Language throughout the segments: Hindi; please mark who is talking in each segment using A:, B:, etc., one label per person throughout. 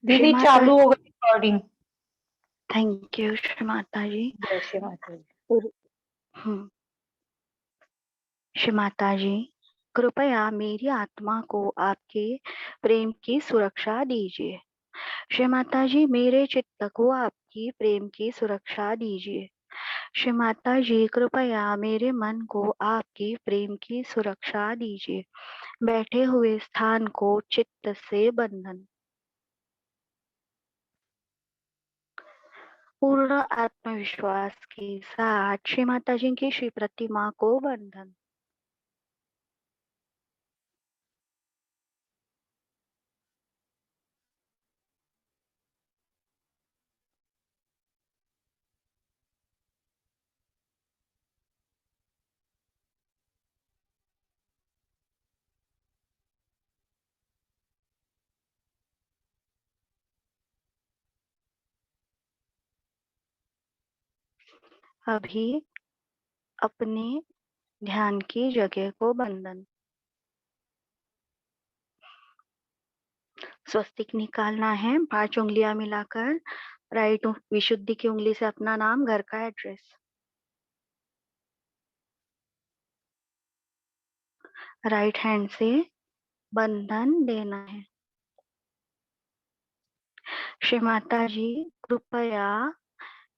A: श्री
B: दीदी
A: माता,
B: चालू हो गई recording.
A: Thank you Shri Mata जी।
B: जय श्री माता जी।
A: श्री माता जी, कृपया मेरी आत्मा को आपके प्रेम की सुरक्षा दीजिए। श्री माता जी, मेरे चित्त को आपकी प्रेम की सुरक्षा दीजिए। श्री माता जी, कृपया मेरे मन को आपकी प्रेम की सुरक्षा दीजिए। बैठे हुए स्थान को चित्त से बंधन। पूर्ण आत्मविश्वास के साथ श्री माता जी की श्री प्रतिमा को बंधन। अभी अपने ध्यान की जगह को बंधन। स्वस्तिक निकालना है 5 उंगलियां मिलाकर। राइट विशुद्धि की उंगली से अपना नाम, घर का एड्रेस। राइट हैंड से बंधन देना है। श्री माता जी, कृपया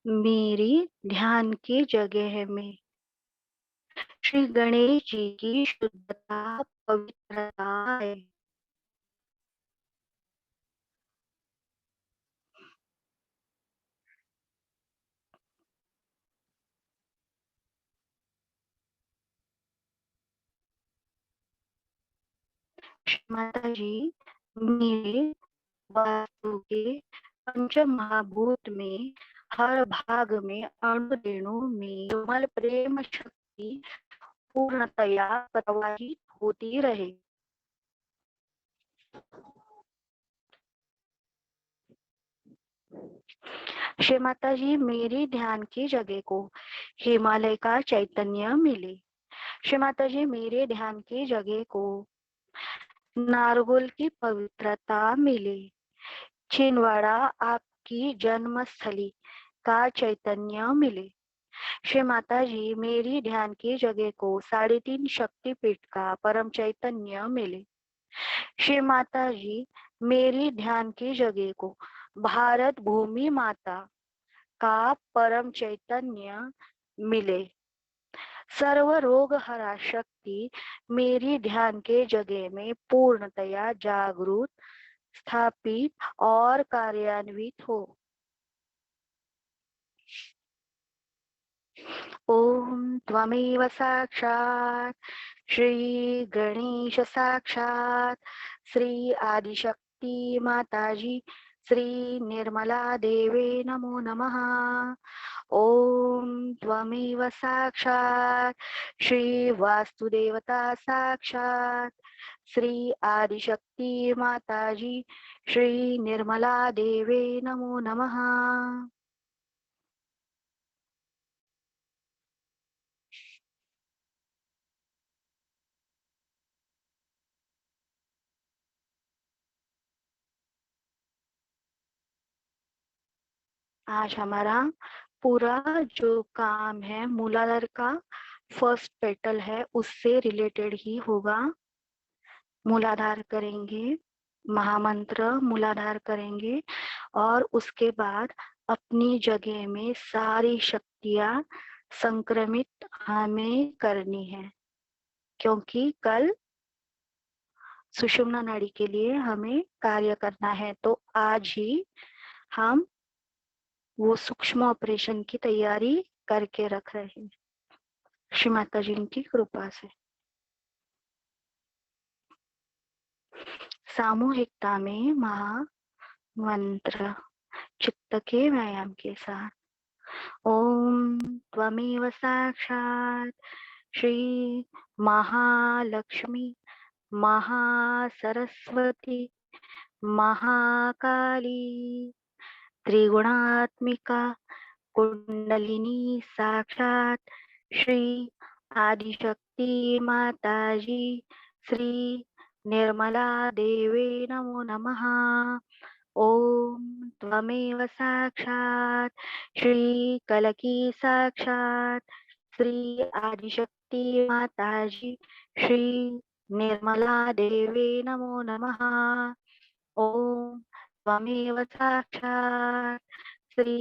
A: मेरी ध्यान की जगह में श्री गणेश जी की शुद्धता, पवित्रता है। श्री माता जी, मेरे वास्तु के पंच महाभूत में हर भाग में अणु रेणु में निर्मल प्रेम शक्ति पूर्णतया प्रवाहित होती रहे। श्री माता जी, मेरी ध्यान की जगह को हिमालय का चैतन्य मिले। श्री माता जी, मेरे ध्यान की जगह को नारगोल की पवित्रता मिले। छिंदवाड़ा आपकी जन्मस्थली का चैतन्य मिले। श्री माता जी, मेरी ध्यान की जगह को 3.5 शक्तिपीठ का परम चैतन्य मिले। श्री माता जी, मेरी ध्यान की जगह को भारत भूमि माता का परम चैतन्य मिले। सर्व रोग हरा शक्ति मेरी ध्यान के जगह में पूर्णतया जागरूक, स्थापित और कार्यान्वित हो। ओम त्वमेव साक्षात् श्री गणेश साक्षात् श्री आदिशक्ति माताजी श्री निर्मला देवे नमो नमः। ओम त्वमेव साक्षात् श्री वास्तुदेवता साक्षात् श्री आदिशक्ति माताजी श्री निर्मला देवे नमो नमः। आज हमारा पूरा जो काम है मूलाधार का फर्स्ट पेटल है उससे रिलेटेड ही होगा। मूलाधार करेंगे, महामंत्र मूलाधार करेंगे और उसके बाद अपनी जगह में सारी शक्तियां संक्रमित हमें करनी है, क्योंकि कल सुषुम्ना नाड़ी के लिए हमें कार्य करना है। तो आज ही हम वो सूक्ष्म ऑपरेशन की तैयारी करके रख रहे हैं श्री माता जी की कृपा से। सामूहिकता में महामंत्र चित्त के व्यायाम के साथ। ओम त्वमेव साक्षात् श्री महालक्ष्मी महासरस्वती महाकाली त्रिगुणात्मिका कुंडलिनी साक्षात श्री आदिशक्ति माताजी श्री निर्मला देवे नमो नमः। ओम त्वमेव साक्षात् श्री कलकी साक्षात् श्री आदिशक्ति माताजी श्री निर्मला देवे नमो नमः। ओम त्वमेव साक्षात् श्री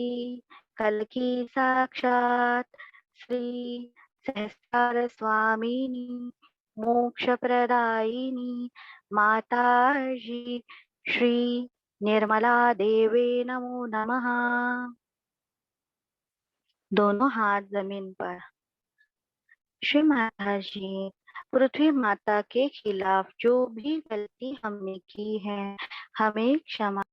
A: कलकी साक्षात् श्री सहस्रार स्वामिनी मोक्ष प्रदायिनी माताजी श्री निर्मला देवे नमो नमः। दोनों हाथ जमीन पर। श्री माता जी, पृथ्वी माता के खिलाफ जो भी गलती हमने की है हमें क्षमा।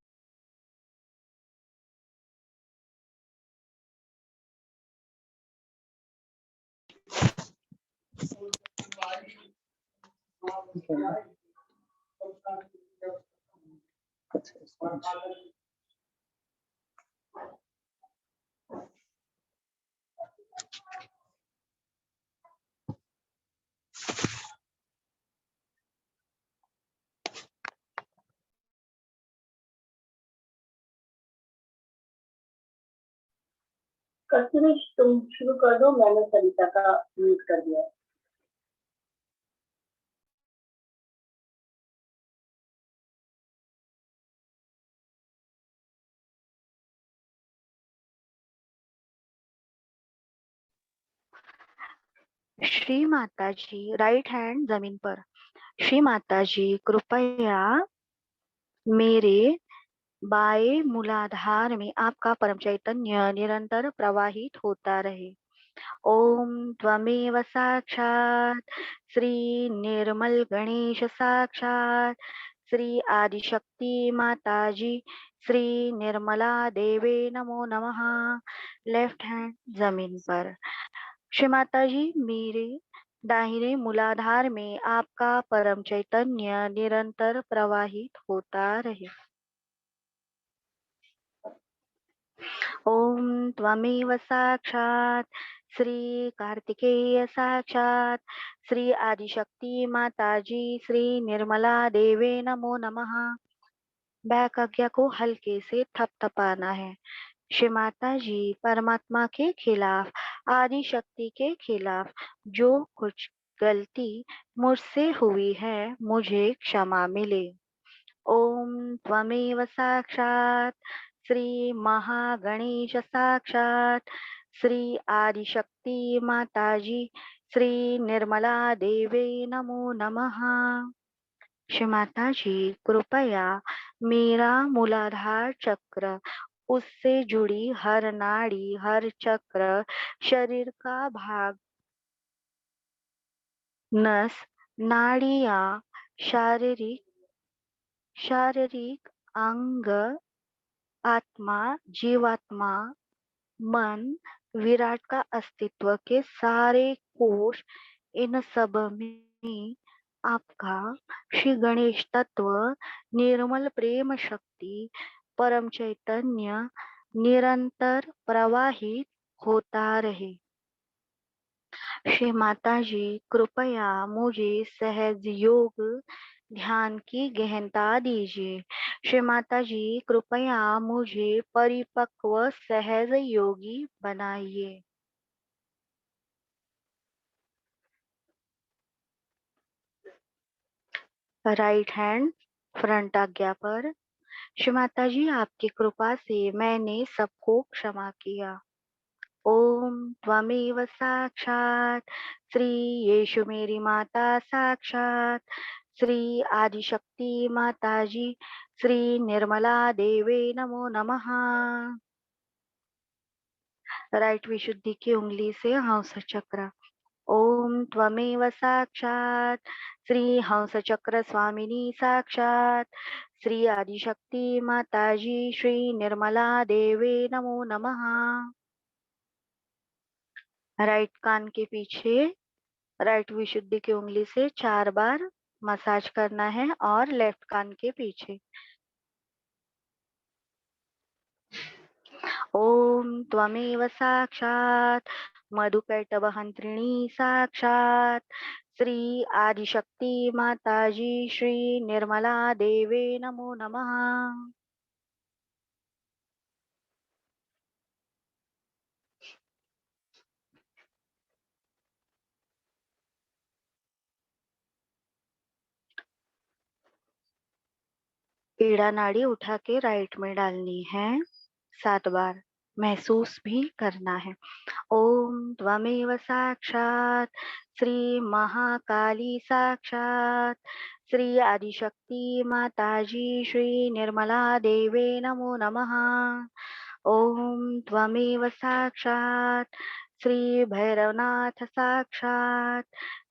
C: कस्तूरी तुम शुरू कर दो, मैंने सरिता का म्यूट कर दिया।
A: श्री माता जी, राइट हैंड जमीन पर। श्री माता जी, कृपया मेरे बाएं मूलाधार में आपका परम चैतन्य निरंतर प्रवाहित होता रहे। ओम त्वमेव साक्षात् श्री निर्मल गणेश साक्षात् श्री आदिशक्ति माताजी श्री निर्मला देवे नमो नमः। लेफ्ट हैंड जमीन पर। श्री माता जी, मेरे दाहिने मूलाधार में आपका परम चैतन्य निरंतर प्रवाहित होता रहे। ओम त्वमेव साक्षात् श्री कार्तिकेय साक्षात् श्री आदिशक्ति माताजी श्री निर्मला देवे नमो नमः। बैक आज्ञा को हल्के से थपथपाना है। श्री माता जी, परमात्मा के खिलाफ, आदि शक्ति के खिलाफ जो कुछ गलती मुझसे हुई है मुझे क्षमा मिले। ओम त्वमेव साक्षात् श्री महागणेश साक्षात् श्री आदिशक्ति माताजी श्री निर्मला देवे नमो नमः। श्री माता जी, कृपया मेरा मूलाधार चक्र, उससे जुड़ी हर नाड़ी, हर चक्र, शरीर का भाग, नस, नाड़ियां, शारीरिक अंग, आत्मा, जीवात्मा, मन, विराट का अस्तित्व के सारे कोश, इन सब में आपका श्री गणेश तत्व, निर्मल प्रेम शक्ति, परम चैतन्य निरंतर प्रवाहित होता रहे। श्री माता जी, कृपया मुझे सहज योग ध्यान की गहनता दीजिए। श्री माता जी, कृपया मुझे परिपक्व सहज योगी बनाइए। राइट हैंड फ्रंट आज्ञा पर। श्री माता जी, आपकी कृपा से मैंने सबको क्षमा किया। ओम त्वमेव साक्षात् श्री यीशु मेरी माता साक्षात् श्री आदिशक्ति माताजी श्री निर्मला देवे नमो नमः। राइट विशुद्धि की उंगली से हंस चक्र। ओम त्वमेव साक्षात् श्री हंस चक्र स्वामिनी साक्षात् श्री आदिशक्ति माताजी श्री निर्मला देवे नमो नमः। राइट कान के पीछे राइट विशुद्धि की उंगली से 4 बार मसाज करना है और लेफ्ट कान के पीछे। ओम त्वमेव साक्षात् मधुकैटभहंत्रिणी साक्षात् श्री आदिशक्ति माताजी श्री निर्मला देवे नमो नमः। पीड़ा नाड़ी उठा के राइट में डालनी है 7 बार, महसूस भी करना है। ओम त्वमेव साक्षात श्री महाकाली साक्षात श्री आदिशक्ति माताजी श्री निर्मला देवे नमो नमः। ओम त्वमेव साक्षात श्री भैरवनाथ साक्षात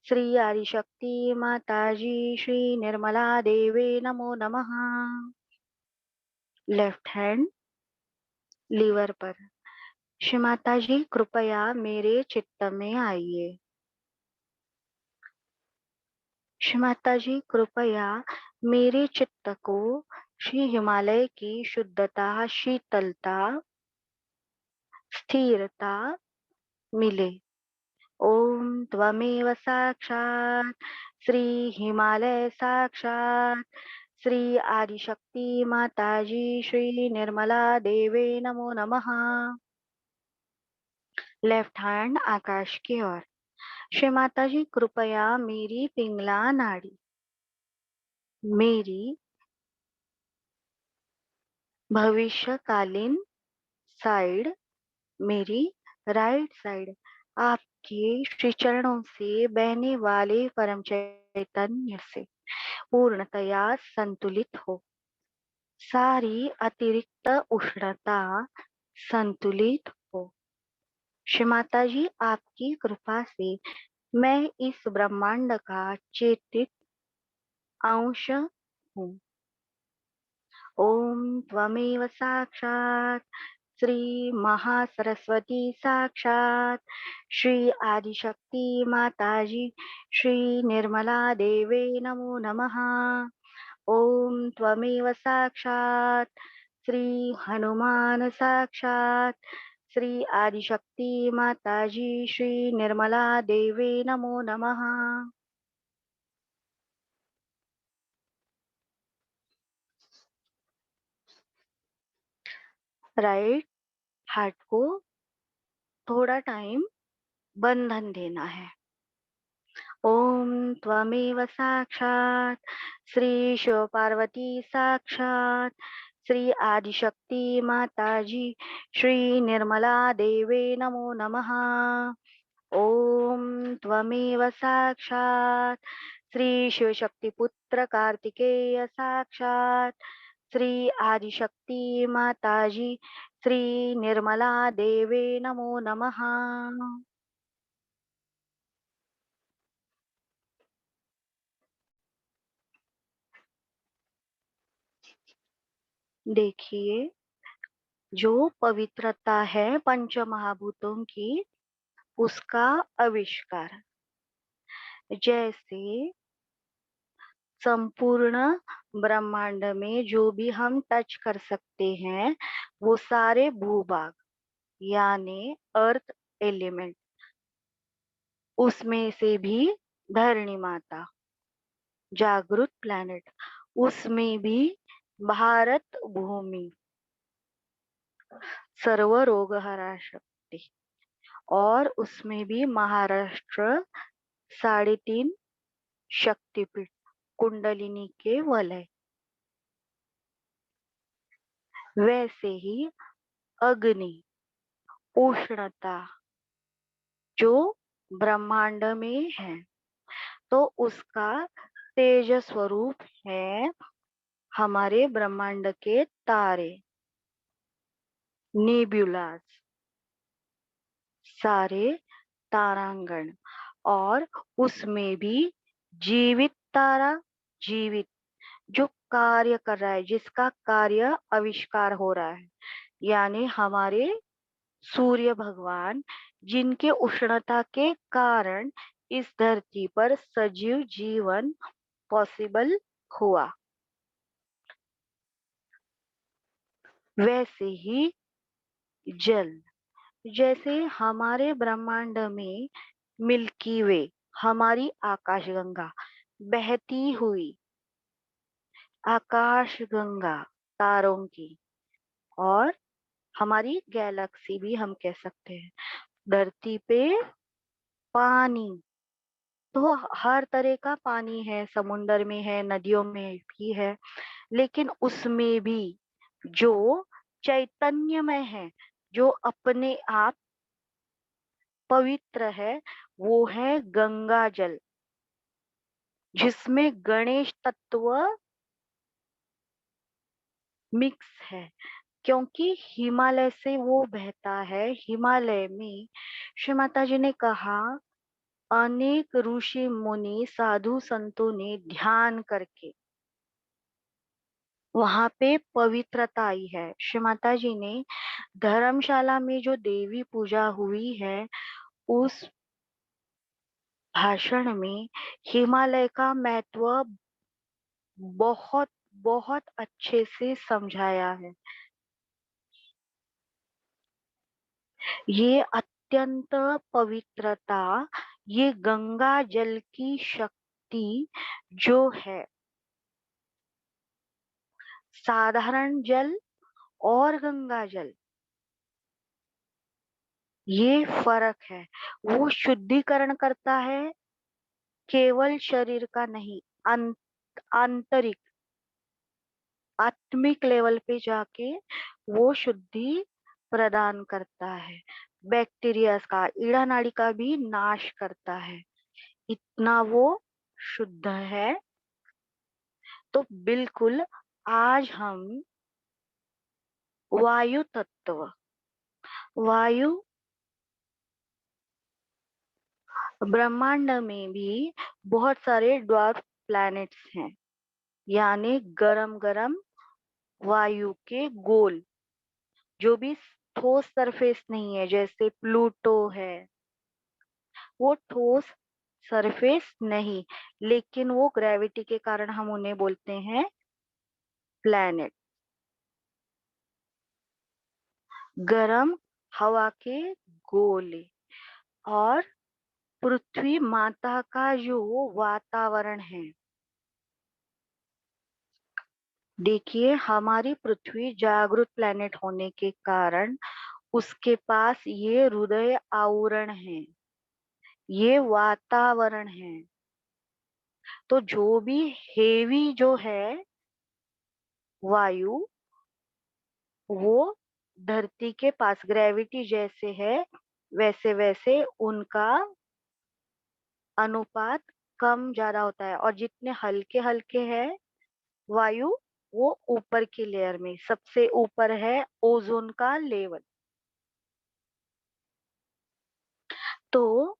A: श्री आदिशक्ति माताजी श्री निर्मला देवे नमो नमः। लेफ्ट हैंड लीवर पर। श्री माता जी कृपया मेरे चित्त में आइए। श्री माता जी कृपया मेरे चित्त को श्री हिमालय की शुद्धता, शीतलता, स्थिरता मिले। ओम त्वमेव साक्षात श्री हिमालय साक्षात श्री आदिशक्ति माताजी श्री निर्मला देवे नमो नमः। लेफ्ट हैंड आकाश की ओर। श्री माता जी कृपया मेरी पिंगला नाड़ी, मेरी भविष्यकालीन साइड, मेरी राइट साइड आपके श्री चरणों से बहने वाले परम चैतन्य से पूर्णतया संतुलित हो। सारी अतिरिक्त उष्णता संतुलित हो। श्री माता जी आपकी कृपा से मैं इस ब्रह्मांड का चेतित अंश हूँ। ओम त्वमेव साक्षात श्री महासरस्वती साक्षात श्री आदिशक्ति माताजी श्री निर्मला देवे नमो नमः। ओम त्वमेव साक्षात श्री हनुमान साक्षात श्री आदिशक्ति माताजी श्री निर्मला देवे नमो नमः। राइट हार्ट को थोड़ा टाइम बंधन देना है। ओम त्वमेव साक्षात श्री शिव पार्वती साक्षात श्री आदिशक्ति माताजी श्री निर्मला देवे नमो नमः। ओम त्वमेव साक्षात श्री शिव शक्ति पुत्र कार्तिकेय साक्षात श्री आदिशक्ति माताजी श्री निर्मला देवे नमो नमः। देखिए, जो पवित्रता है पंच महाभूतों की, उसका आविष्कार। जैसे संपूर्ण ब्रह्मांड में जो भी हम टच कर सकते हैं, वो सारे भूभाग यानी अर्थ एलिमेंट, उसमें से भी धरणी माता, जागृत प्लैनेट, उसमें भी भारत भूमि, सर्व रोग हरा शक्ति, और उसमें भी महाराष्ट्र 3.5 शक्तिपीठ, कुंडलिनी के वलय। वैसे ही अग्नि, उष्णता जो ब्रह्मांड में है, तो उसका तेज स्वरूप है हमारे ब्रह्मांड के तारे, नेब्युलास, सारे तारांगण, और उसमें भी जीवित तारा, जीवित जो कार्य कर रहा है, जिसका कार्य आविष्कार हो रहा है, यानी हमारे सूर्य भगवान, जिनके उष्णता के कारण इस धरती पर सजीव जीवन पॉसिबल हुआ। वैसे ही जल, जैसे हमारे ब्रह्मांड में मिल्की वे, हमारी आकाशगंगा बहती हुई आकाशगंगा तारों की, और हमारी गैलेक्सी भी हम कह सकते हैं। धरती पे पानी, तो हर तरह का पानी है, समुंदर में है, नदियों में भी है, लेकिन उसमें भी जो चैतन्यमय है, जो अपने आप पवित्र है, वो है गंगा जल, जिसमें गणेश तत्व मिक्स है। क्योंकि हिमालय से वो बहता है। हिमालय में श्री माता जी ने कहा, अनेक ऋषि मुनि साधु संतों ने ध्यान करके वहां पे पवित्रता आई है। श्री माता जी ने धर्मशाला में जो देवी पूजा हुई है, उस भाषण में हिमालय का महत्व बहुत बहुत अच्छे से समझाया है। ये अत्यंत पवित्रता, ये गंगा जल की शक्ति जो है, साधारण जल और गंगा जल, ये फर्क है। वो शुद्धिकरण करता है, केवल शरीर का नहीं, आंतरिक आत्मिक लेवल पे जाके वो शुद्धि प्रदान करता है। बैक्टीरिया का, ईड़ा नाड़ी का भी नाश करता है। इतना वो शुद्ध है। तो बिल्कुल आज हम वायु तत्व, वायु ब्रह्मांड में भी बहुत सारे ड्वार्फ प्लैनेट्स हैं, यानी गरम गरम वायु के गोल, जो भी ठोस सरफेस नहीं है, जैसे प्लूटो है, वो ठोस सरफेस नहीं, लेकिन वो ग्रेविटी के कारण हम उन्हें बोलते हैं प्लैनेट। गरम हवा के गोले। और पृथ्वी माता का जो वातावरण है, देखिए हमारी पृथ्वी जागृत प्लैनेट होने के कारण उसके पास ये हृदय आवरण है, ये वातावरण है। तो जो भी हेवी जो है वायु, वो धरती के पास ग्रेविटी जैसे है, वैसे वैसे उनका अनुपात कम ज्यादा होता है। और जितने हल्के हल्के है वायु, वो ऊपर की लेयर में सबसे ऊपर है ओजोन का लेवल। तो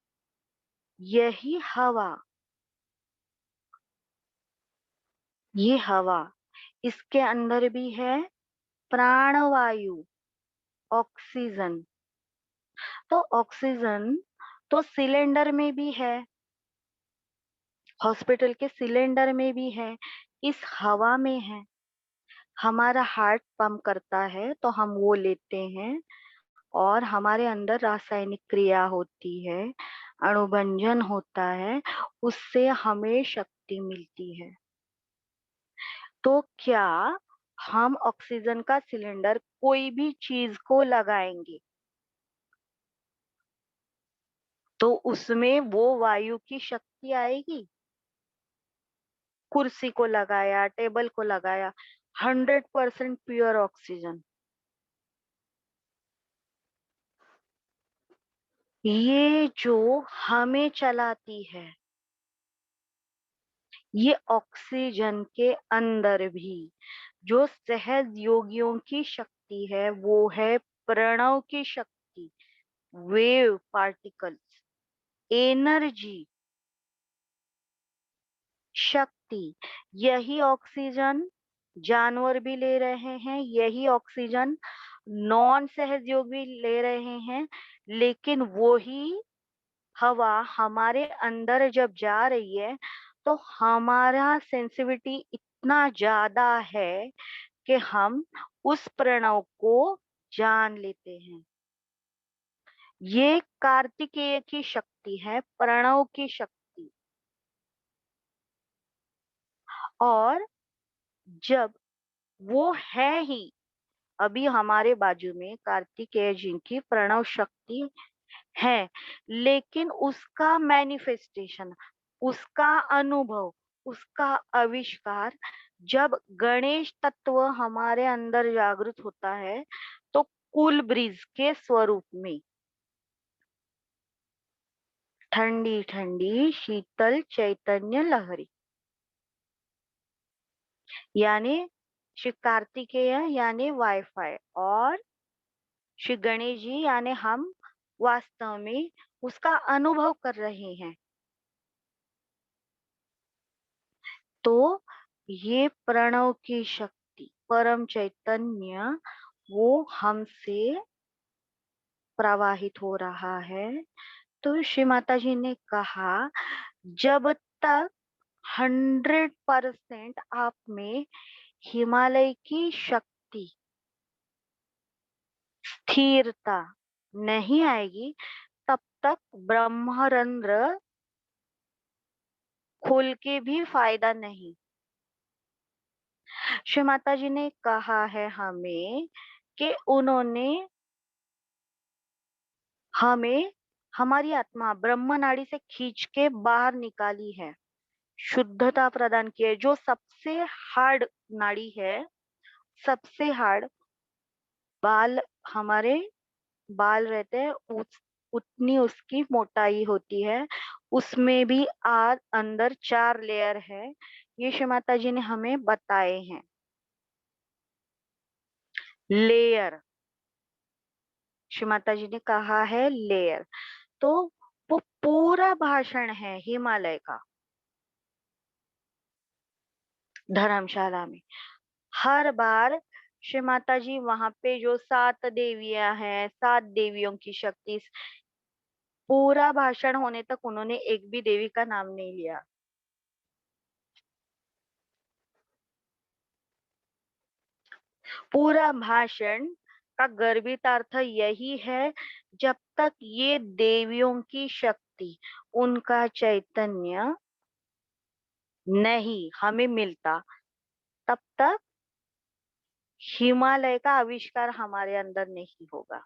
A: यही हवा, ये हवा, इसके अंदर भी है प्राणवायु, ऑक्सीजन। तो ऑक्सीजन तो सिलेंडर में भी है, हॉस्पिटल के सिलेंडर में भी है, इस हवा में है। हमारा हार्ट पंप करता है तो हम वो लेते हैं, और हमारे अंदर रासायनिक क्रिया होती है, अणुभंजन होता है, उससे हमें शक्ति मिलती है। तो क्या हम ऑक्सीजन का सिलेंडर कोई भी चीज को लगाएंगे तो उसमें वो वायु की शक्ति आएगी? कुर्सी को लगाया, टेबल को लगाया, 100% प्योर ऑक्सीजन। ये जो हमें चलाती है, ये ऑक्सीजन के अंदर भी जो सहज योगियों की शक्ति है, वो है प्रणव की शक्ति, वेव पार्टिकल्स, एनर्जी, शक्ति। यही ऑक्सीजन जानवर भी ले रहे हैं, यही ऑक्सीजन नॉन सहज भी ले रहे हैं, लेकिन वो ही हवा हमारे अंदर जब जा रही है तो हमारा सेंसिटिविटी इतना ज्यादा है कि हम उस प्रणव को जान लेते हैं। ये कार्तिकेय की शक्ति है, प्रणव की शक्ति। और जब वो है ही, अभी हमारे बाजू में कार्तिकेय जी की प्रणव शक्ति है, लेकिन उसका मैनिफेस्टेशन उसका अनुभव, उसका आविष्कार, जब गणेश तत्व हमारे अंदर जागृत होता है तो कूल ब्रीज के स्वरूप में ठंडी ठंडी शीतल चैतन्य लहरी, यानी श्री कार्तिकेय यानी वाईफाई और श्री गणेश जी यानी हम वास्तव में उसका अनुभव कर रहे हैं। तो ये प्रणव की शक्ति, परम चैतन्य, वो हमसे प्रवाहित हो रहा है। तो श्री माता जी ने कहा, जब तक 100% आप में हिमालय की शक्ति, स्थिरता नहीं आएगी, तब तक ब्रह्मरंध्र खोल के भी फायदा नहीं। श्री माता जी ने कहा है हमें कि उन्होंने हमें हमारी आत्मा ब्रह्म नाड़ी से खींच के बाहर निकाली है, शुद्धता प्रदान की है। जो सबसे हार्ड नाड़ी है, सबसे हार्ड बाल, हमारे बाल रहते हैं, उतनी उसकी मोटाई होती है, उसमें भी अंदर 4 लेयर है। ये श्री माता जी ने हमें बताए हैं। लेयर, श्री माता जी ने कहा है लेयर। तो वो पूरा भाषण है हिमालय का धर्मशाला में। हर बार श्री माता जी वहां पे जो 7 देवियां हैं, 7 देवियों की शक्ति, पूरा भाषण होने तक उन्होंने एक भी देवी का नाम नहीं लिया। पूरा भाषण का गर्भित अर्थ यही है, जब तक ये देवियों की शक्ति, उनका चैतन्य नहीं हमें मिलता, तब तक हिमालय का आविष्कार हमारे अंदर नहीं होगा।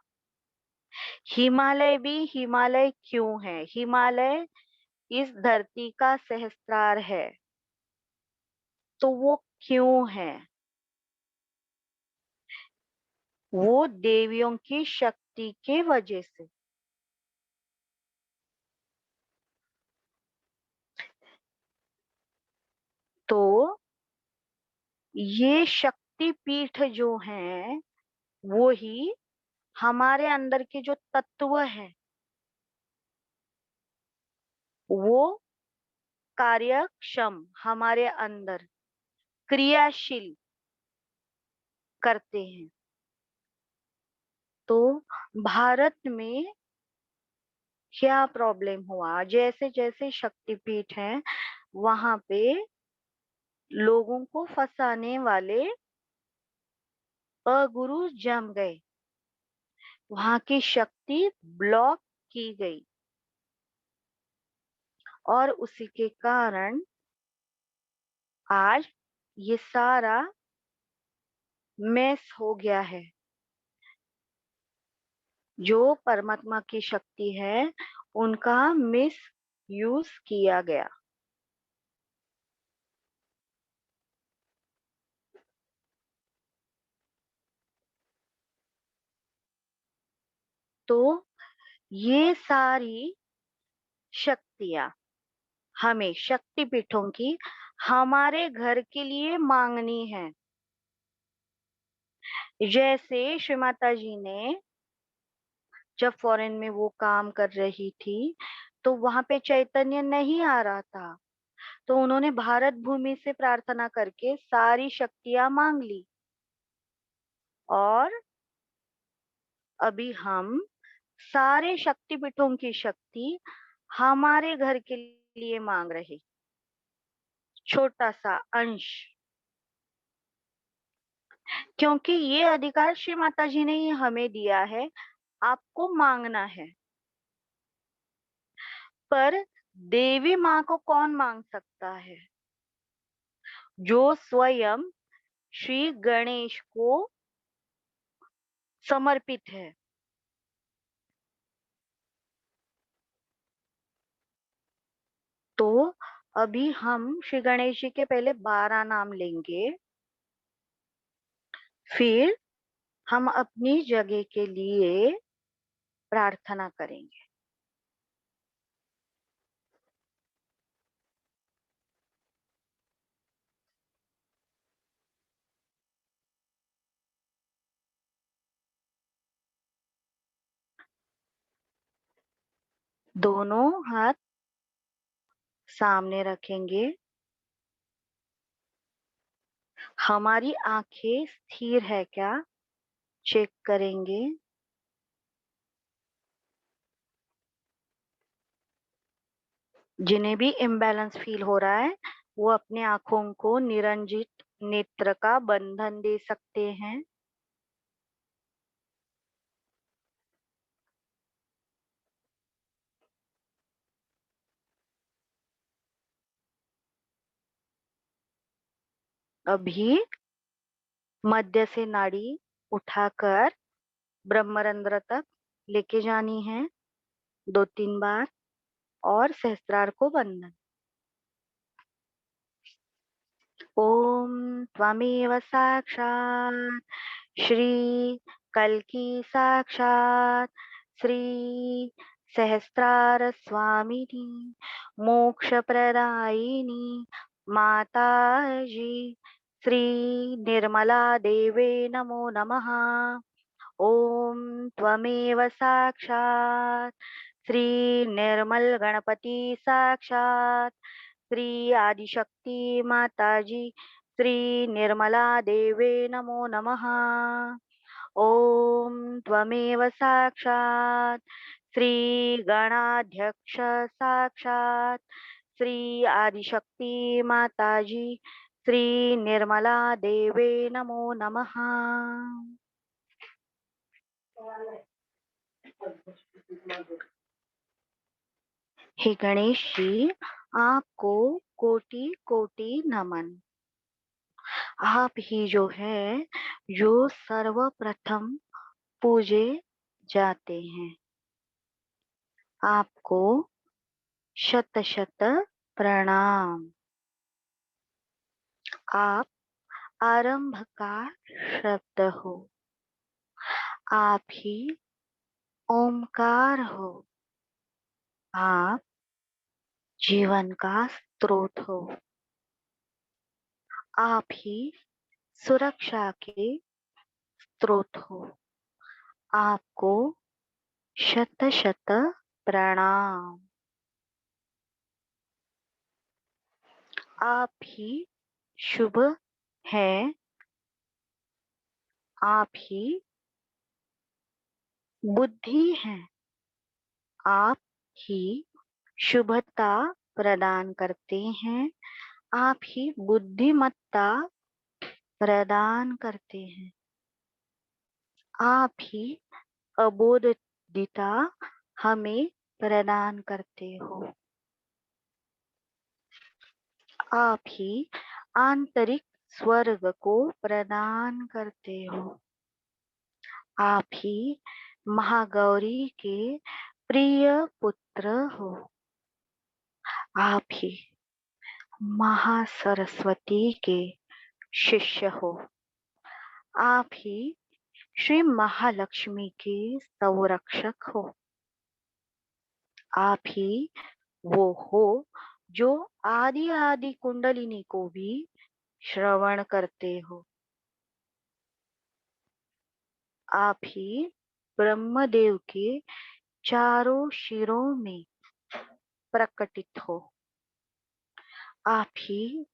A: हिमालय भी हिमालय क्यों है? हिमालय इस धरती का सहस्त्रार है। तो वो क्यों है? वो देवियों की शक्ति के वजह से। तो ये शक्ति पीठ जो है, वो ही हमारे अंदर के जो तत्व है, वो कार्यक्षम हमारे अंदर क्रियाशील करते हैं। तो भारत में क्या प्रॉब्लम हुआ, जैसे जैसे शक्तिपीठ है वहां पे लोगों को फंसाने वाले अगुरु जम गए, वहां की शक्ति ब्लॉक की गई, और उसी के कारण आज ये सारा मेस हो गया है। जो परमात्मा की शक्ति है, उनका मिस यूज किया गया। तो ये सारी शक्तियां हमें शक्तिपीठों की हमारे घर के लिए मांगनी है। जैसे श्री माता जी ने जब फॉरेन में वो काम कर रही थी, तो वहां पे चैतन्य नहीं आ रहा था, तो उन्होंने भारत भूमि से प्रार्थना करके सारी शक्तियां मांग ली। और अभी हम सारे शक्तिपीठों की शक्ति हमारे घर के लिए मांग रहे, छोटा सा अंश, क्योंकि ये अधिकार श्री माता जी ने ही हमें दिया है, आपको मांगना है। पर देवी माँ को कौन मांग सकता है? जो स्वयं श्री गणेश को समर्पित है। तो अभी हम श्री गणेश जी के पहले 12 नाम लेंगे, फिर हम अपनी जगह के लिए प्रार्थना करेंगे। दोनों हाथ सामने रखेंगे, हमारी आंखें स्थिर है क्या चेक करेंगे। जिन्हें भी इम्बैलेंस फील हो रहा है वो अपने आंखों को निरंजित नेत्र का बंधन दे सकते हैं। अभी मध्य से नाड़ी उठाकर ब्रह्मरंध्र तक लेके जानी है 2-3 बार, और सहस्त्रार को बंधन। ओम त्वमेव साक्षात् श्री कल्की साक्षात् श्री सहस्त्रार स्वामिनी मोक्ष प्रदायिनी माताजी श्री निर्मला देवे नमो नमः। ओम त्वमेव साक्षात् श्री निर्मल गणपति साक्षात् श्री आदिशक्ति माताजी श्री निर्मला देवे नमो नमः। ओम त्वमेव साक्षात् श्री गणाध्यक्ष साक्षात् श्री आदिशक्ति माताजी श्री निर्मला देवे नमो नमः। हे गणेश जी, आपको कोटि कोटि नमन। आप ही जो है जो सर्वप्रथम पूजे जाते हैं। आपको शत शत प्रणाम। आप आरंभ का शब्द हो, आप ही ओमकार हो, आप जीवन का स्रोत हो, आप ही सुरक्षा के स्रोत हो। आपको शत शत प्रणाम। आप ही शुभ हैं, आप ही बुद्धि हैं, आप ही शुभता प्रदान करते हैं, आप ही बुद्धिमत्ता प्रदान करते हैं, आप ही अबोधिता हमें प्रदान करते हो, आप ही आंतरिक स्वर्ग को प्रदान करते हो, आप ही महागौरी के प्रिय पुत्र हो, आप ही महासरस्वती के शिष्य हो, आप ही श्री महालक्ष्मी के संरक्षक हो, आप ही वो हो जो आदि आदि कुंडलिनी को भी श्रवण करते हो, आप ही ब्रह्मदेव के चारों शिरों में प्रकटित हो, आप ही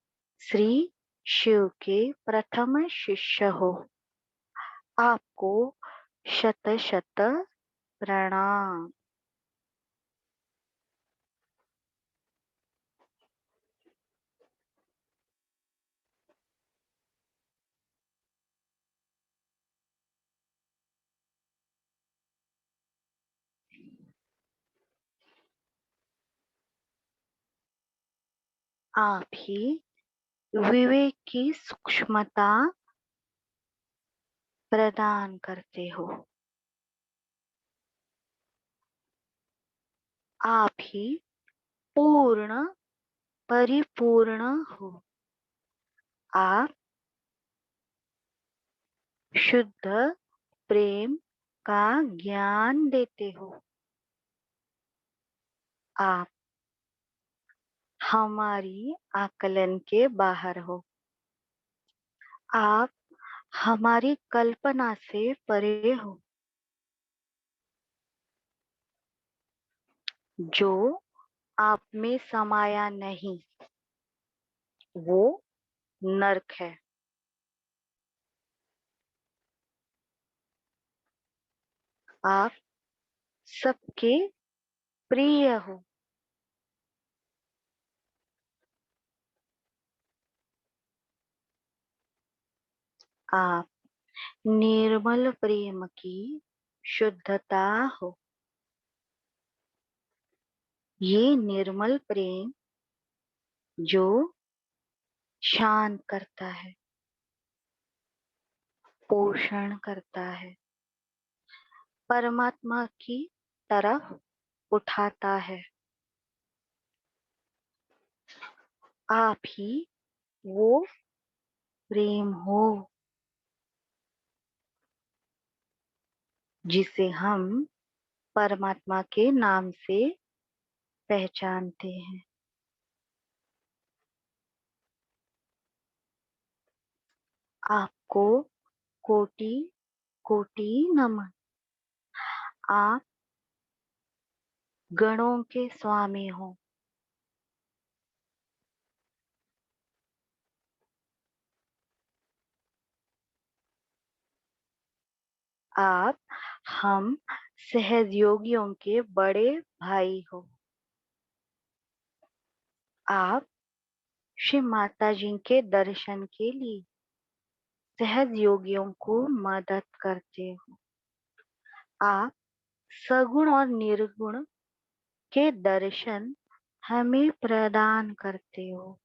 A: श्री शिव के प्रथम शिष्य हो। आपको शत शत प्रणाम। आप ही विवेक की सूक्ष्मता प्रदान करते हो, आप ही पूर्ण परिपूर्ण हो। आप शुद्ध प्रेम का ज्ञान देते हो। आप हमारी आकलन के बाहर हो। आप हमारी कल्पना से परे हो। जो आप में समाया नहीं वो नरक है। आप सबके प्रिय हो। आप निर्मल प्रेम की शुद्धता हो। ये निर्मल प्रेम जो शांत करता है, पोषण करता है, परमात्मा की तरफ उठाता है। आप ही वो प्रेम हो जिसे हम परमात्मा के नाम से पहचानते हैं। आपको कोटि कोटि नमन। आप गणों के स्वामी हो। आप हम सहयोगियों के बड़े भाई हो। आप श्री माता जी के दर्शन के लिए सहयोगियों को मदद करते हो। आप सगुण और निर्गुण के दर्शन हमें प्रदान करते हो।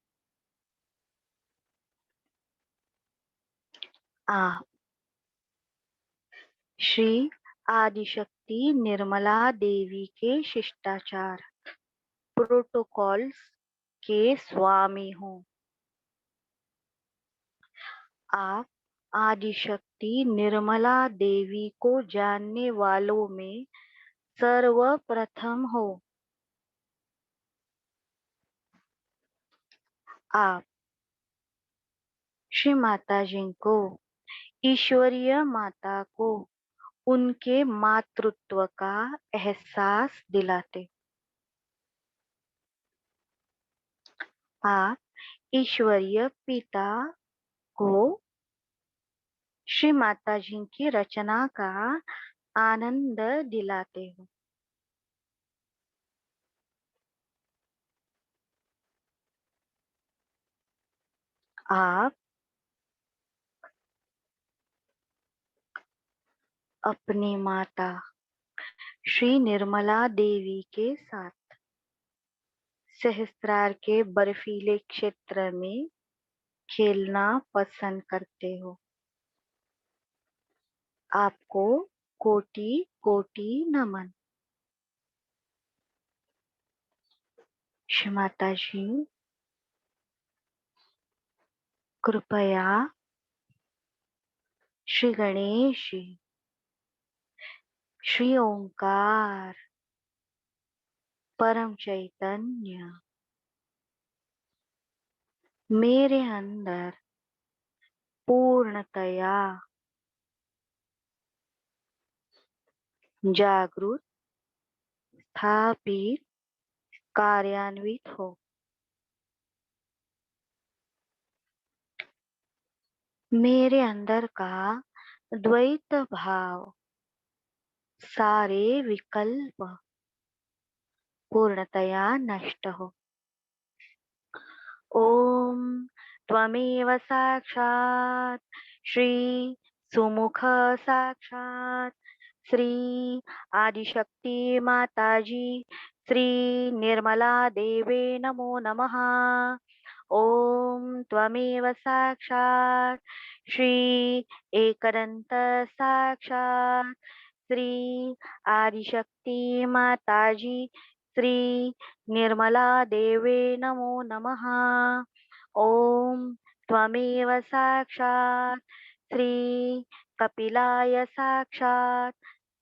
A: आप श्री आदिशक्ति निर्मला देवी के शिष्टाचार प्रोटोकॉल्स के स्वामी हो। आप आदिशक्ति निर्मला देवी को जानने वालों में सर्वप्रथम हो। आप श्री माता जी को, ईश्वरीय माता को उनके मातृत्व का एहसास दिलाते। आप ईश्वरीय पिता को श्री माता जी की रचना का आनंद दिलाते हो। आप अपनी माता श्री निर्मला देवी के साथ सहस्त्रार के बर्फीले क्षेत्र में खेलना पसंद करते हो। आपको कोटि कोटि नमन। श्री माता जी कृपया श्री गणेश जी, श्री ओंकार, परम चैतन्य मेरे अंदर पूर्णतया जागृत, स्थापित, कार्यान्वित हो। मेरे अंदर का द्वैत भाव, सारे विकल्प पूर्णतया नष्ट हो। ओम त्वमेव साक्षात् श्री सुमुख साक्षात् श्री आदिशक्ति माताजी श्री निर्मला देवे नमो नमः। ओम त्वमेव साक्षात् श्री एकदंत साक्षात् श्री आदिशक्ति माताजी श्री निर्मला देवे नमो नमः। ओम त्वमेव साक्षात् श्री कपिलाय साक्षात्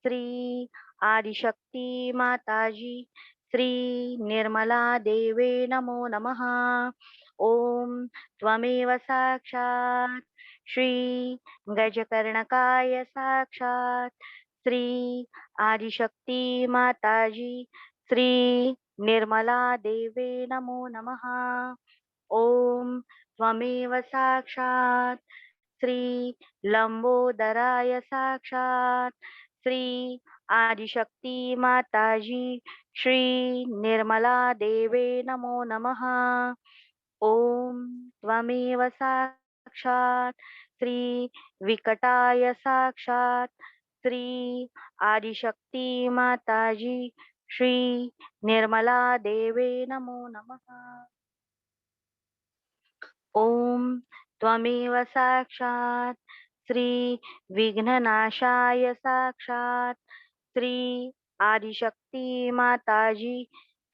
A: श्री आदिशक्ति माताजी श्री निर्मला देवे नमो नमः। ओम त्वमेव साक्षात् श्री गजकर्णकाय साक्षात् श्री आदिशक्ति माताजी श्री निर्मला देवे नमो नमः। ओम त्वमेव साक्षात् श्री लंबोदराय साक्षात् श्री आदिशक्ति माताजी श्री निर्मला देवे नमो नमः। ओम त्वमेव साक्षात् श्री विकटाय साक्षात् श्री आदिशक्ति माताजी श्री निर्मला देवे नमो नमः। ओम त्वमेव साक्षात् श्री विघ्ननाशाय साक्षात् श्री आदिशक्ति माताजी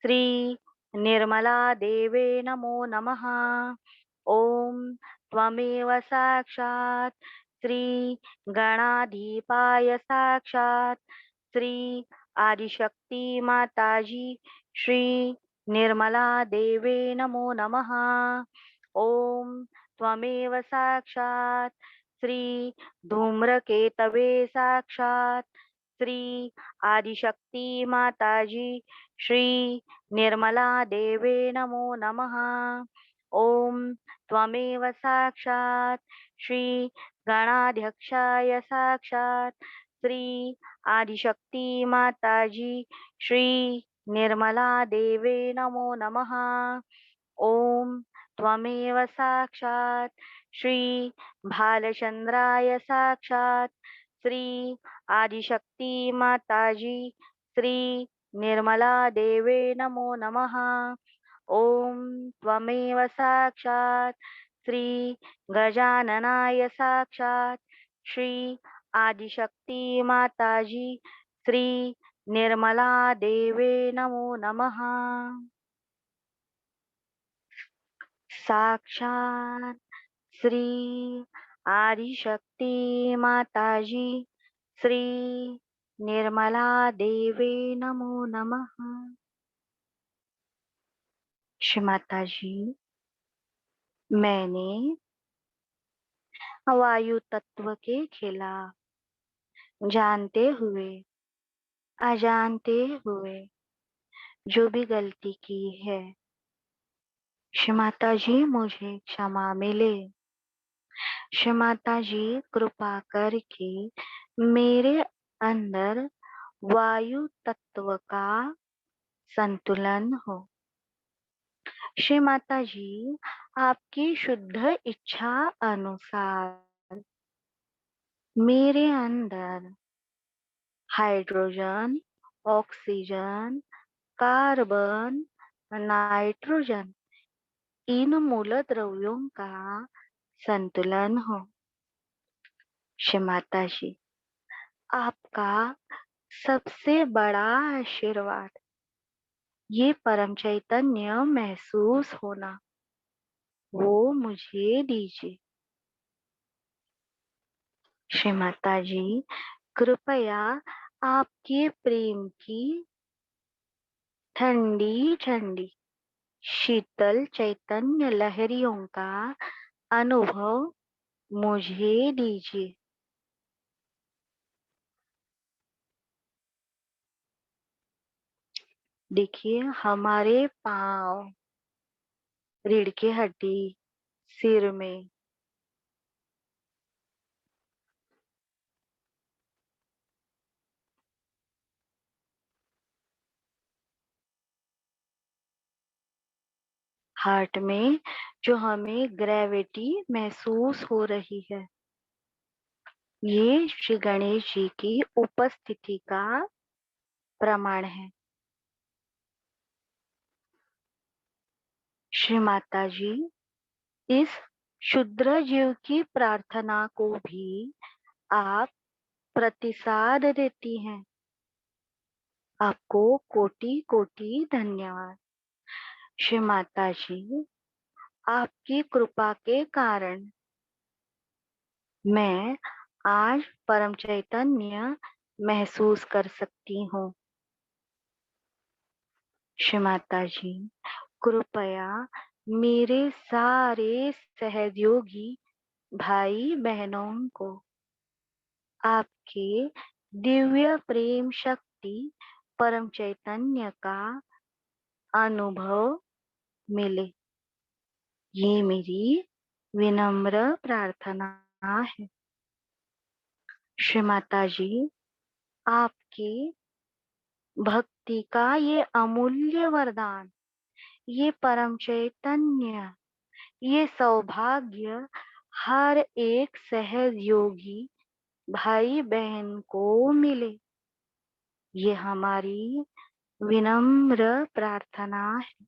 A: श्री निर्मला देवे नमो नमः। ओम त्वमेव साक्षात् श्री गणाधिपाय साक्षात् श्री आदिशक्ति माताजी श्री निर्मला देवे नमो नमः। ओम त्वमेव साक्षात् श्री धूम्रकेतवे साक्षात् श्री आदिशक्ति माताजी श्री निर्मला देवे नमो नमः। ओम त्वमेव साक्षात् श्री गणाध्यक्षाय साक्षात् श्री आदिशक्ति माताजी श्री निर्मला देवे नमो नमः। ओम त्वमेव साक्षात् श्री भालचंद्राय साक्षात् श्री आदिशक्ति माताजी श्री निर्मला देवे नमो नमः। ओम त्वमेव साक्षात् श्री गजाननाय साक्षात् श्री आदिशक्ति माताजी श्री निर्मला देवे नमो नमः। साक्षात् श्री आदिशक्ति माताजी श्री निर्मला देवे नमो नमः। श्री माताजी, मैंने वायु तत्व के खिलाफ जानते हुए अजानते हुए जो भी गलती की है, श्री माताजी मुझे क्षमा मिले। श्री माताजी कृपा करके मेरे अंदर वायु तत्व का संतुलन हो। श्री माताजी आपकी शुद्ध इच्छा अनुसार मेरे अंदर hydrogen, oxygen, carbon, nitrogen in मूल द्रव्यों का संतुलन हो। श्री माताजी आपका सबसे बड़ा आशीर्वाद ये परम चैतन्य महसूस होना, वो मुझे दीजिए। श्री माताजी कृपया आपके प्रेम की ठंडी ठंडी शीतल चैतन्य लहरियों का अनुभव मुझे दीजिए। देखिए हमारे पांव, रीढ़ की हड्डी, सिर में हार्ट में जो हमें ग्रेविटी महसूस हो रही है, ये श्री गणेश जी की उपस्थिति का प्रमाण है। श्री माता जी इस क्षुद्र जीव की प्रार्थना को भी आप प्रतिसाद देती हैं। आपको कोटि कोटि धन्यवाद। श्री माता जी, आपकी कृपा के कारण मैं आज परम चैतन्य महसूस कर सकती हूँ। श्री माता जी, कृपया मेरे सारे सहयोगी भाई बहनों को आपके दिव्य प्रेम शक्ति परम चैतन्य का अनुभव मिले, ये मेरी विनम्र प्रार्थना है। श्री माता जी, आपके भक्ति का ये अमूल्य वरदान, ये परम चैतन्य, ये सौभाग्य हर एक सहयोगी भाई बहन को मिले, ये हमारी विनम्र प्रार्थना है।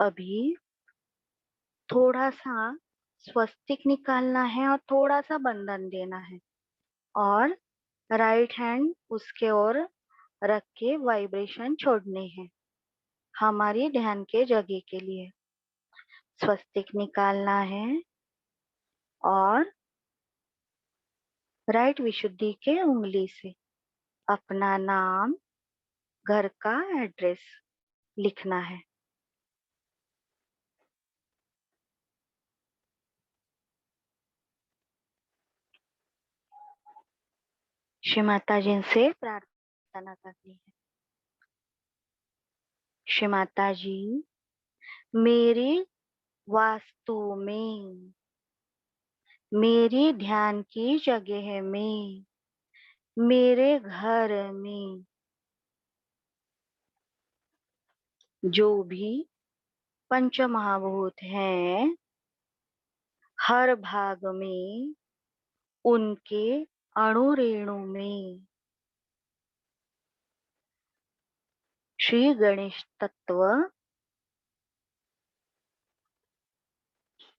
A: अभी थोड़ा सा स्वस्तिक निकालना है और थोड़ा सा बंधन देना है, और राइट हैंड उसके ओर रख के वाइब्रेशन छोड़ने हैं हमारी ध्यान के जगह के लिए। स्वस्तिक निकालना है और राइट विशुद्धि के उंगली से अपना नाम, घर का एड्रेस लिखना है। श्री माता जी से प्रार्थना करनी है। श्री माता जी, मेरे वास्तु में, मेरी ध्यान की जगह में, मेरे घर में जो भी पंच महाभूत हैं, हर भाग में उनके अणु रेणु में श्री गणेश तत्व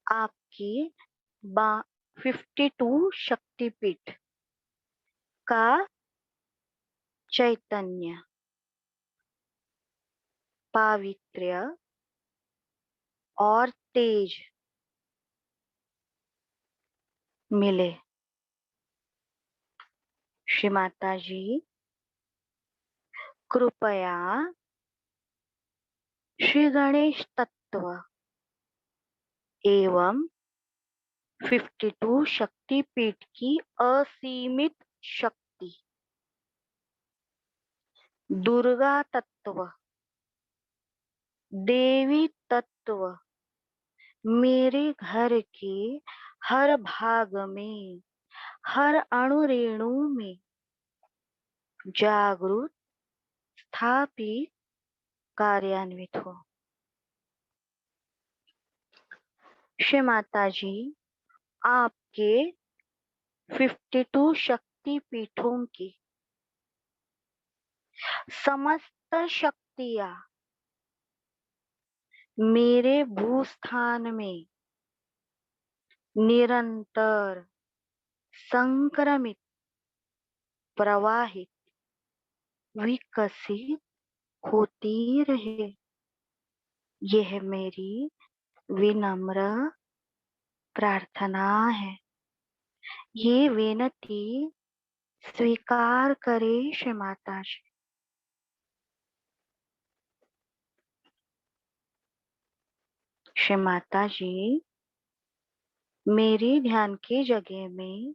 A: आपकी 52 शक्तिपीठ का चैतन्य, पावित्र्य और तेज मिले। श्री माता जी, कृपया श्री गणेश तत्व एवं 52 शक्तिपीठ की असीमित शक्ति, दुर्गा तत्व, देवी तत्व मेरे घर के हर भाग में, हर अणु रेणु में जागृत, स्थापित, कार्यान्वित हो। श्री माता जी, आपके 52 शक्ति पीठों की समस्त शक्तियां मेरे भूस्थान में निरंतर संक्रमित, प्रवाहित, विकसित होती रहे, यह मेरी विनम्र प्रार्थना है। ये विनती स्वीकार करे श्री माता जी। श्री माता जी, मेरी ध्यान की जगह में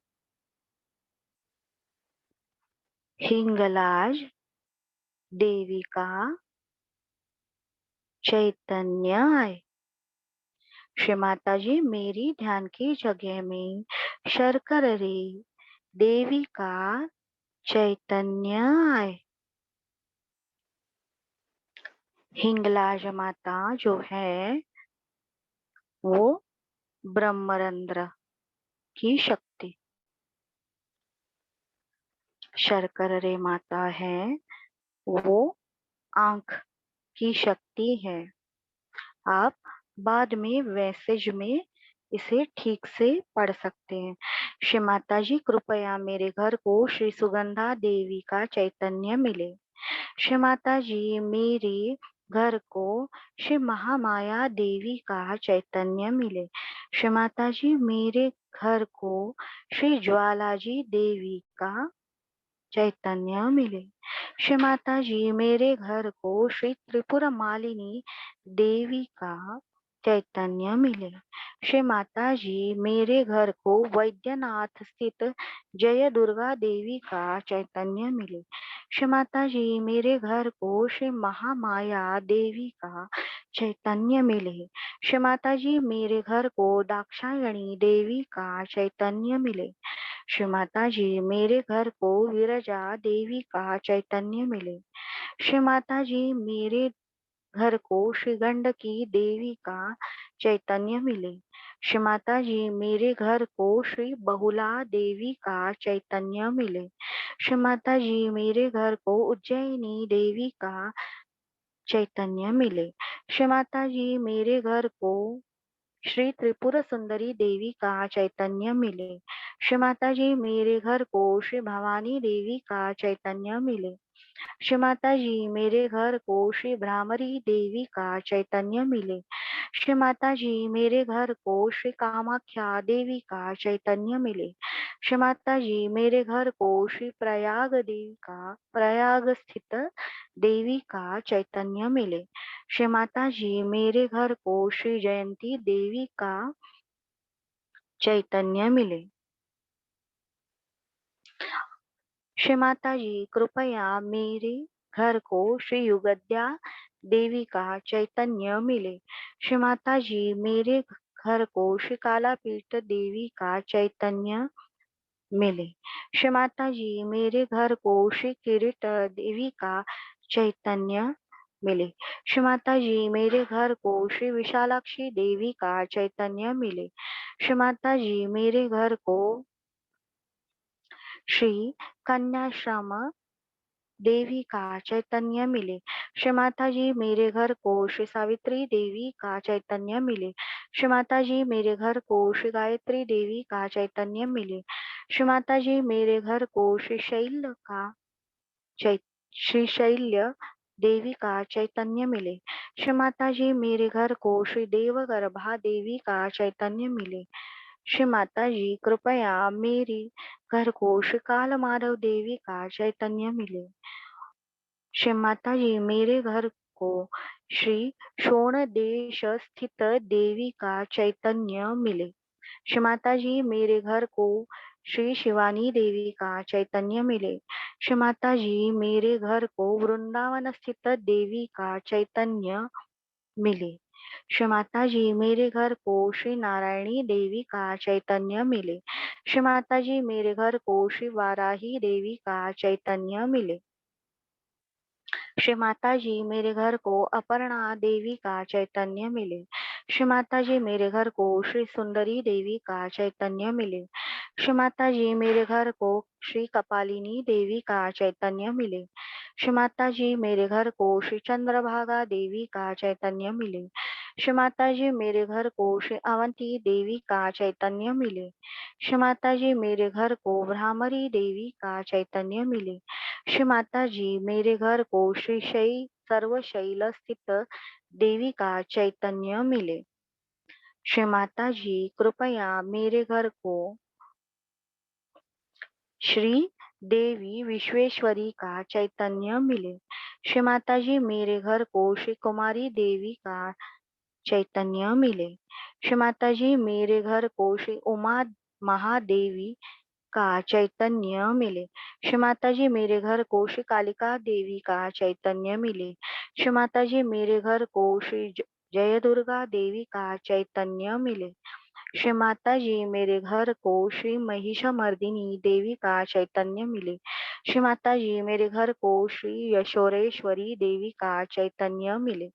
A: हिंगलाज देवी का चैतन्य आए। श्री माता जी, मेरी ध्यान की जगह में शर्करी देवी का चैतन्य आए। हिंगलाज माता जो है वो ब्रह्मरंध्र की शक्ति। शर्कर रे माता है, वो आंख की शक्ति है। आप बाद में मैसेज में इसे ठीक से पढ़ सकते हैं। श्री माता जी कृपया मेरे घर को श्री सुगंधा देवी का चैतन्य मिले। श्री माता जी मेरे घर को श्री महामाया देवी का चैतन्य मिले। श्री माता जी मेरे घर को श्री ज्वालाजी देवी का चैतन्य मिले। श्री माता जी मेरे घर को श्री त्रिपुरा मालिनी देवी का चैतन्य मिले। श्री माता जी मेरे घर को वैद्यनाथ स्थित जय दुर्गा देवी का चैतन्य मिले। श्री माता जी मेरे घर को श्री महामाया देवी का चैतन्य मिले। श्री माता जी मेरे घर को दाक्षायणी देवी का चैतन्य मिले। श्री माता जी मेरे घर को विरजा देवी का चैतन्य मिले। श्री माता जी मेरे घर को श्री गंडकी देवी का चैतन्य मिले। श्री माता जी मेरे घर को श्री बहुला देवी का चैतन्य मिले। श्री माता जी मेरे घर को उज्जैनी देवी का चैतन्य मिले। श्री माता जी मेरे घर को श्री त्रिपुरा सुंदरी देवी का चैतन्य मिले। श्री माता जी मेरे घर को श्री भवानी देवी का चैतन्य मिले। श्री माता जी मेरे घर को श्री भ्रामरी देवी का चैतन्य मिले। श्री माता जी मेरे घर को श्री कामाख्या देवी का चैतन्य मिले। श्री माता जी मेरे घर को श्री प्रयाग स्थित देवी का चैतन्य मिले। श्री माता जी मेरे घर को श्री जयंती देवी का चैतन्य मिले। श्री माता जी कृपया मेरे घर को श्री युगद्या देवी का चैतन्य मिले। श्री माता जी मेरे घर को श्री कालापीठ देवी का चैतन्य मिले। श्री माता जी मेरे घर को श्री किरीट देवी का चैतन्य मिले। श्री माता जी मेरे घर को श्री विशालाक्षी देवी का चैतन्य मिले। श्री माता जी मेरे घर को श्री कन्याश्रम देवी का चैतन्य मिले। श्री माता जी मेरे घर को श्री सावित्री देवी का चैतन्य मिले। श्री माता जी मेरे घर को श्री गायत्री देवी का चैतन्य मिले। श्री माता जी मेरे घर को श्री शैल्य देवी का चैतन्य मिले। श्री माता जी मेरे घर को श्री देवगर्भा देवी का चैतन्य मिले। श्री माता जी कृपया मेरे घर को श्री काल माधव देवी का चैतन्य मिले। श्री माता जी मेरे घर को श्री शोण देश स्थित देवी का चैतन्य मिले। श्री माता जी मेरे घर को श्री शिवानी देवी का चैतन्य मिले। श्री माता जी मेरे घर को वृंदावन स्थित देवी का चैतन्य मिले। श्री माता जी मेरे घर को श्री नारायणी देवी का चैतन्य मिले। श्री माता जी मेरे घर को श्री वाराही देवी का चैतन्य मिले। श्री माता जी मेरे घर को अपर्णा देवी का चैतन्य मिले। श्री माता जी मेरे घर को श्री सुंदरी देवी का चैतन्य मिले। श्री माता जी मेरे घर को श्री कपालिनी देवी का चैतन्य मिले। श्री माता जी मेरे घर को श्री चंद्रभागा देवी का चैतन्य मिले। श्री माता जी मेरे घर को श्री अवंती देवी का चैतन्य मिले। श्री माता जी मेरे घर को भ्रामरी देवी का चैतन्य मिले। श्री माता जी मेरे घर को श्री सर्वशैल स्थित देवी का चैतन्य मिले। श्री माता जी कृपया मेरे घर को श्री देवी विश्वेश्वरी का चैतन्य मिले। श्री माता जी मेरे घर को श्री कुमारी देवी का चैतन्य मिले। श्री माता जी मेरे घर को श्री उमा महादेवी का चैतन्य मिले। श्री माता जी मेरे घर को श्री कालिका देवी का चैतन्य मिले। श्री माता जी मेरे घर को श्री जय दुर्गा देवी का चैतन्य मिले। श्री माता जी मेरे घर को श्री महिषमर्दिनी देवी का चैतन्य मिले। श्री माता जी मेरे घर को श्री यशोरेश्वरी देवी का चैतन्य मिले।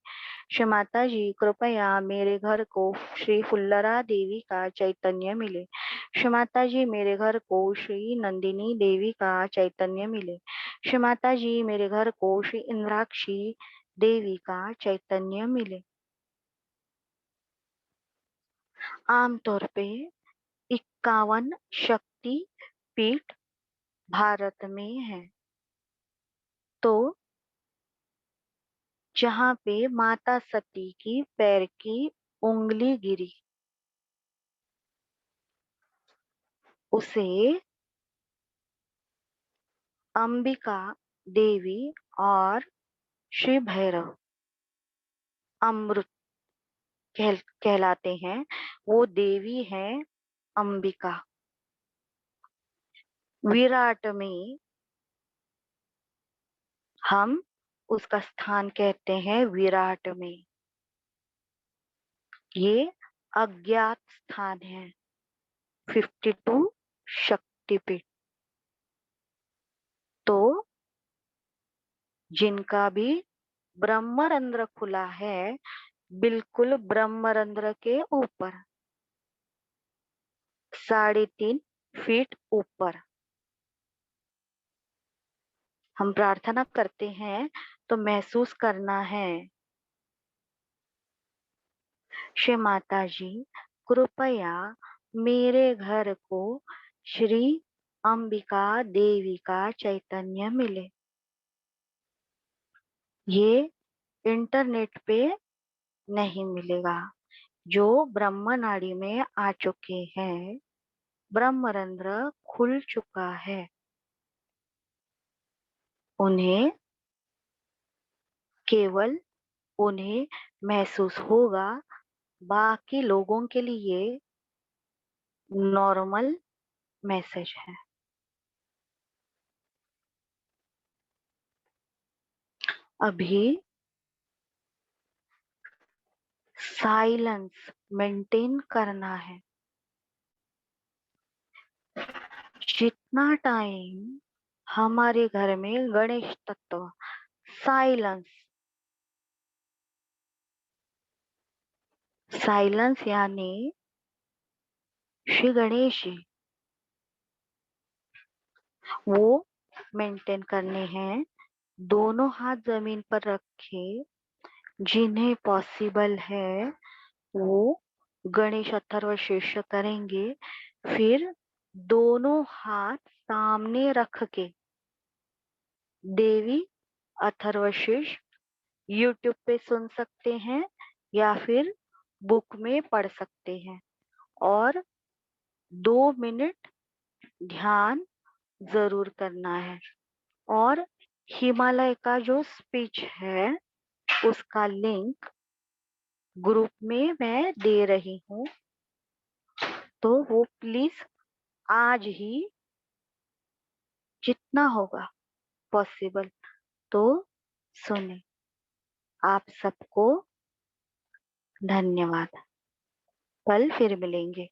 A: श्री माता जी कृपया मेरे घर को श्री फुल्लरा देवी का चैतन्य मिले। श्री माता जी मेरे घर को श्री नंदिनी देवी का चैतन्य मिले। श्री माता जी मेरे घर को श्री इंद्राक्षी देवी का चैतन्य मिले। आमतौर पे 51 शक्ति पीठ भारत में है। तो जहाँ पे माता सती की पैर की उंगली गिरी उसे अंबिका देवी और श्री भैरव अमृत कहलाते हैं। वो देवी है अंबिका। विराट में हम उसका स्थान कहते हैं विराट में। ये अज्ञात स्थान है। 52 शक्तिपीठ। तो जिनका भी ब्रह्मरंध्र खुला है, बिल्कुल ब्रह्मरंध्र के ऊपर 3.5 फीट ऊपर हम प्रार्थना करते हैं तो महसूस करना है। श्री माता जी कृपया मेरे घर को श्री अंबिका देवी का चैतन्य मिले। ये इंटरनेट पे नहीं मिलेगा। जो ब्रह्म नाड़ी में आ चुके हैं, ब्रह्मरंध्र खुल चुका है, उन्हें केवल उन्हें महसूस होगा। बाकी लोगों के लिए नॉर्मल मैसेज है। अभी साइलेंस मेंटेन करना है। जितना टाइम हमारे घर में गणेश तत्व साइलेंस यानी श्री गणेश जी वो मेंटेन करने हैं। दोनों हाथ जमीन पर रखे। जिन्हें पॉसिबल है वो गणेश अथर्वशीर्ष करेंगे। फिर दोनों हाथ सामने रख के देवी अथर्वशीर्ष यूट्यूब पे सुन सकते हैं या फिर बुक में पढ़ सकते हैं। और 2 मिनट ध्यान जरूर करना है। और हिमालय का जो स्पीच है उसका लिंक ग्रुप में मैं दे रही हूँ, तो वो प्लीज आज ही जितना होगा पॉसिबल तो सुने। आप सबको धन्यवाद। कल फिर मिलेंगे।